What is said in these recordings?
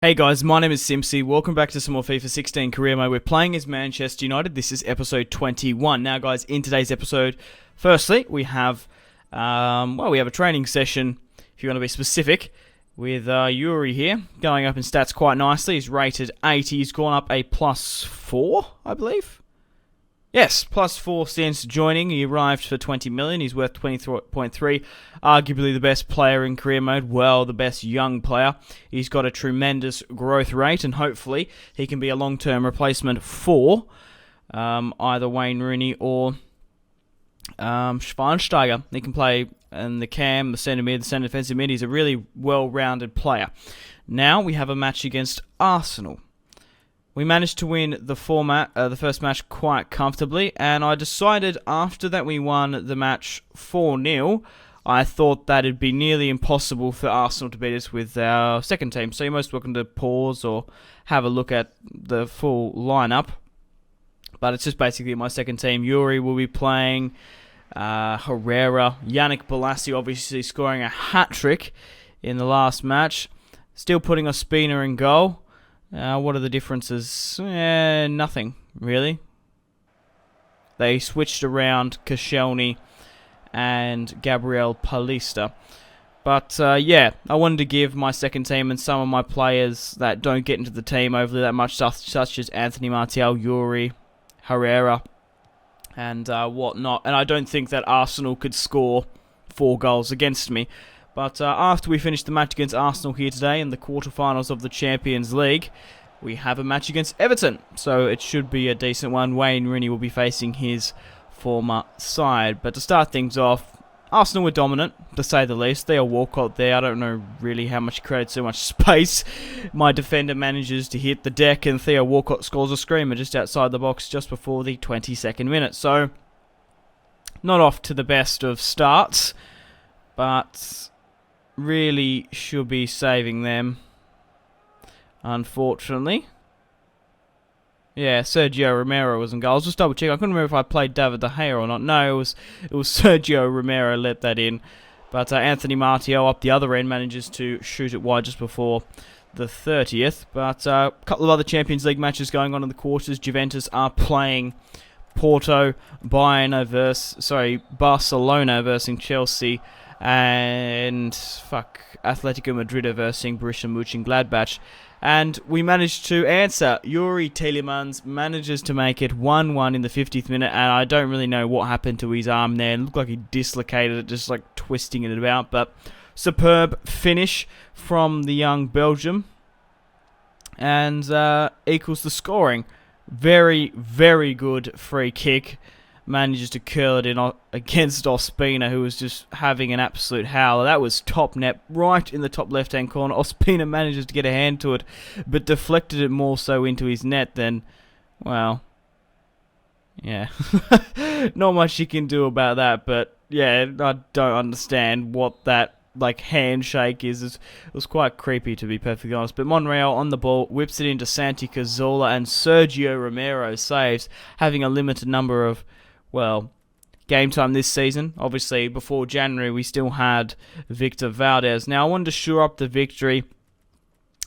Hey guys, my name is Simpsy. Welcome back to some more FIFA 16 career mode. We're playing as Manchester United. This is episode 21. Now guys, in today's episode, firstly, we have a training session, if you want to be specific, with Yuri here, going up in stats quite nicely. He's rated 80. He's gone up a +4, I believe. Yes, +4 since joining. He arrived for 20 million. He's worth 23.3. Arguably the best player in career mode. Well, the best young player. He's got a tremendous growth rate, and hopefully he can be a long-term replacement for either Wayne Rooney or Schweinsteiger. He can play in the cam, the centre mid, the centre defensive mid. He's a really well-rounded player. Now we have a match against Arsenal. We managed to win the first match quite comfortably, and I decided after that we won the match 4-0, I thought that it'd be nearly impossible for Arsenal to beat us with our second team. So you're most welcome to pause or have a look at the full lineup. But it's just basically my second team. Yuri will be playing, Herrera, Yannick Bolasie obviously scoring a hat-trick in the last match. Still putting Ospina in goal. What are the differences? Nothing, really. They switched around Koscielny and Gabriel Paulista. But, I wanted to give my second team and some of my players that don't get into the team overly that much, such as Anthony Martial, Yuri, Herrera, and whatnot. And I don't think that Arsenal could score 4 goals against me. But after we finish the match against Arsenal here today in the quarterfinals of the Champions League, we have a match against Everton. So it should be a decent one. Wayne Rooney will be facing his former side. But to start things off, Arsenal were dominant, to say the least. Theo Walcott there, I don't know really how much he created so much space. My defender manages to hit the deck, and Theo Walcott scores a screamer just outside the box just before the 22nd minute. So, not off to the best of starts, but really should be saving them, unfortunately. Yeah, Sergio Romero was in goal. I was just double checking. I couldn't remember if I played David De Gea or not. No, it was Sergio Romero let that in. But Anthony Martial up the other end manages to shoot it wide just before the 30th. But a couple of other Champions League matches going on in the quarters. Juventus are playing Porto, Barcelona versus Chelsea, and Atletico Madrid versus Borussia Mönchengladbach. And we managed to answer. Yuri Tielemans manages to make it 1-1 in the 50th minute, and I don't really know what happened to his arm there. It looked like he dislocated it, just like twisting it about, but superb finish from the young Belgium, and equals the scoring. Very, very good free kick. Manages to curl it in against Ospina, who was just having an absolute howler. That was top net, right in the top left-hand corner. Ospina manages to get a hand to it, but deflected it more so into his net than, well, yeah. Not much you can do about that, but yeah, I don't understand what that handshake is. It was quite creepy, to be perfectly honest. But Monreal on the ball, whips it into Santi Cazorla, and Sergio Romero saves, having a limited number of, game time this season. Obviously, before January, we still had Victor Valdez. Now, I wanted to shore up the victory.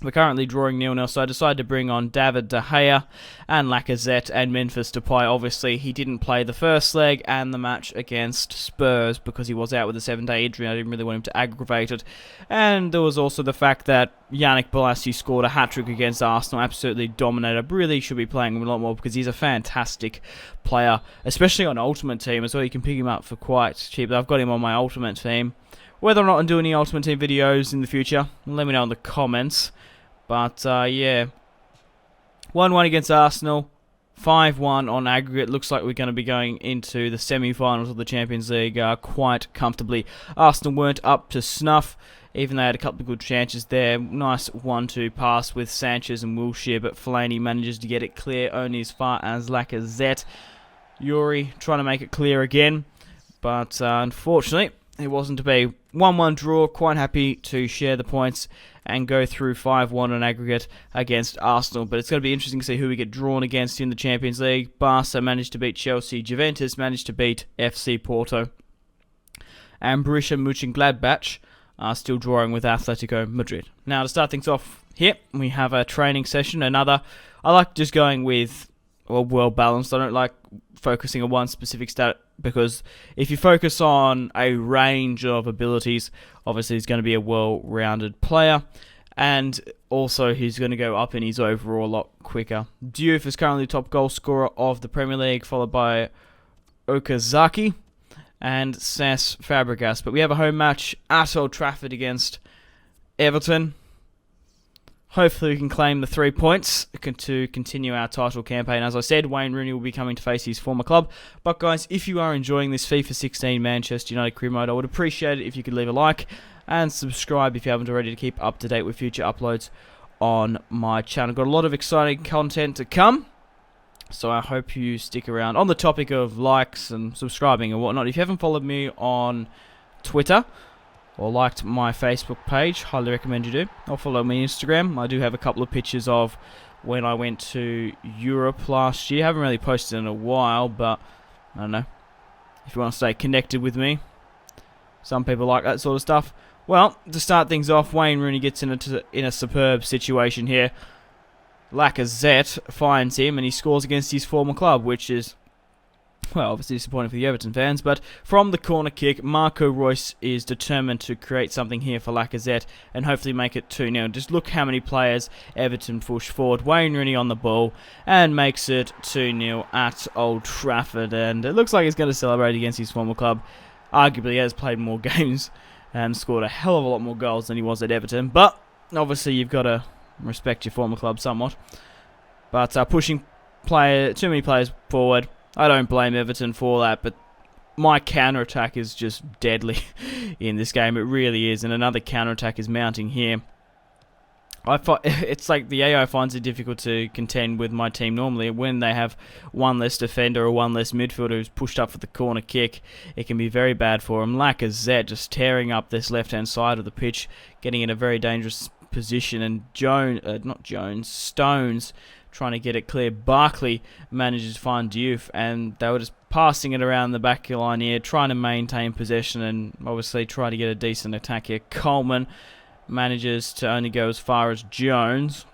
We're currently drawing 0-0, so I decided to bring on David De Gea and Lacazette and Memphis Depay. Obviously, he didn't play the first leg and the match against Spurs because he was out with a 7-day injury. I didn't really want him to aggravate it. And there was also the fact that Yannick Bolasie scored a hat-trick against Arsenal, absolutely dominated. Really should be playing him a lot more because he's a fantastic player, especially on Ultimate Team as well. You can pick him up for quite cheap. I've got him on my Ultimate Team. Whether or not I'm doing any Ultimate Team videos in the future, let me know in the comments. But, 1-1 against Arsenal, 5-1 on aggregate. Looks like we're going to be going into the semi-finals of the Champions League quite comfortably. Arsenal weren't up to snuff, even though they had a couple of good chances there. Nice 1-2 pass with Sanchez and Wilshere, but Fellaini manages to get it clear only as far as Lacazette. Yuri trying to make it clear again, but unfortunately, it wasn't to be. 1-1 draw, quite happy to share the points and go through 5-1 on aggregate against Arsenal. But it's going to be interesting to see who we get drawn against in the Champions League. Barca managed to beat Chelsea. Juventus managed to beat FC Porto. And Borussia Mönchengladbach are still drawing with Atletico Madrid. Now, to start things off, here we have a training session. I like just going with well balanced. I don't like focusing on one specific stat, because if you focus on a range of abilities, obviously he's going to be a well-rounded player, and also he's going to go up in his overall a lot quicker. Diouf is currently top goal scorer of the Premier League, followed by Okazaki and Cesc Fabregas. But we have a home match at Old Trafford against Everton. Hopefully we can claim the 3 points to continue our title campaign. As I said, Wayne Rooney will be coming to face his former club. But guys, if you are enjoying this FIFA 16 Manchester United career mode, I would appreciate it if you could leave a like and subscribe if you haven't already, to keep up to date with future uploads on my channel. Got a lot of exciting content to come, so I hope you stick around. On the topic of likes and subscribing and whatnot, if you haven't followed me on Twitter or liked my Facebook page, highly recommend you do. Or follow me on Instagram. I do have a couple of pictures of when I went to Europe last year. Haven't really posted in a while, but I don't know. If you want to stay connected with me, some people like that sort of stuff. Well, to start things off, Wayne Rooney gets in a superb situation here. Lacazette finds him and he scores against his former club, which is, well, obviously disappointing for the Everton fans. But from the corner kick, Marco Reus is determined to create something here for Lacazette and hopefully make it 2-0. Just look how many players Everton push forward. Wayne Rooney on the ball and makes it 2-0 at Old Trafford. And it looks like he's going to celebrate against his former club. Arguably, he has played more games and scored a hell of a lot more goals than he was at Everton. But obviously, you've got to respect your former club somewhat. But pushing too many players forward, I don't blame Everton for that. But my counter-attack is just deadly in this game. It really is. And another counter-attack is mounting here. It's like the AI finds it difficult to contend with my team normally. When they have one less defender or one less midfielder who's pushed up for the corner kick, it can be very bad for them. Lacazette just tearing up this left-hand side of the pitch, getting in a very dangerous position, and Stones trying to get it clear. Barkley manages to find Diouf, and they were just passing it around the back line here, trying to maintain possession and obviously try to get a decent attack here. Coleman manages to only go as far as Jones.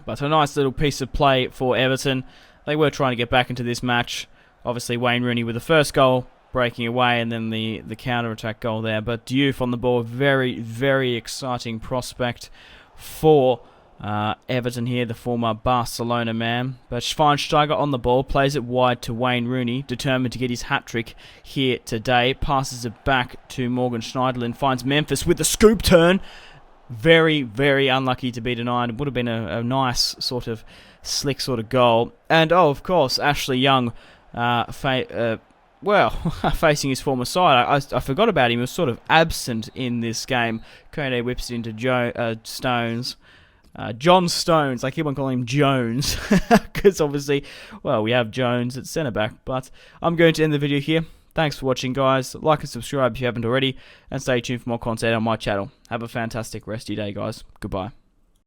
But a nice little piece of play for Everton. They were trying to get back into this match. Obviously Wayne Rooney with the first goal, breaking away, and then the counter-attack goal there. But Diouf on the ball, very, very exciting prospect for Everton here, the former Barcelona man. But Schweinsteiger on the ball, plays it wide to Wayne Rooney, determined to get his hat-trick here today. Passes it back to Morgan Schneiderlin, finds Memphis with the scoop turn. Very, very unlucky to be denied. It would have been a nice sort of slick sort of goal. And, oh, of course, Ashley Young, facing his former side. I forgot about him. He was sort of absent in this game. Kone whips it into Stones. John Stones, I keep on calling him Jones, because obviously, well, we have Jones at centre-back, but I'm going to end the video here. Thanks for watching, guys. Like and subscribe if you haven't already, and stay tuned for more content on my channel. Have a fantastic rest of your day, guys. Goodbye.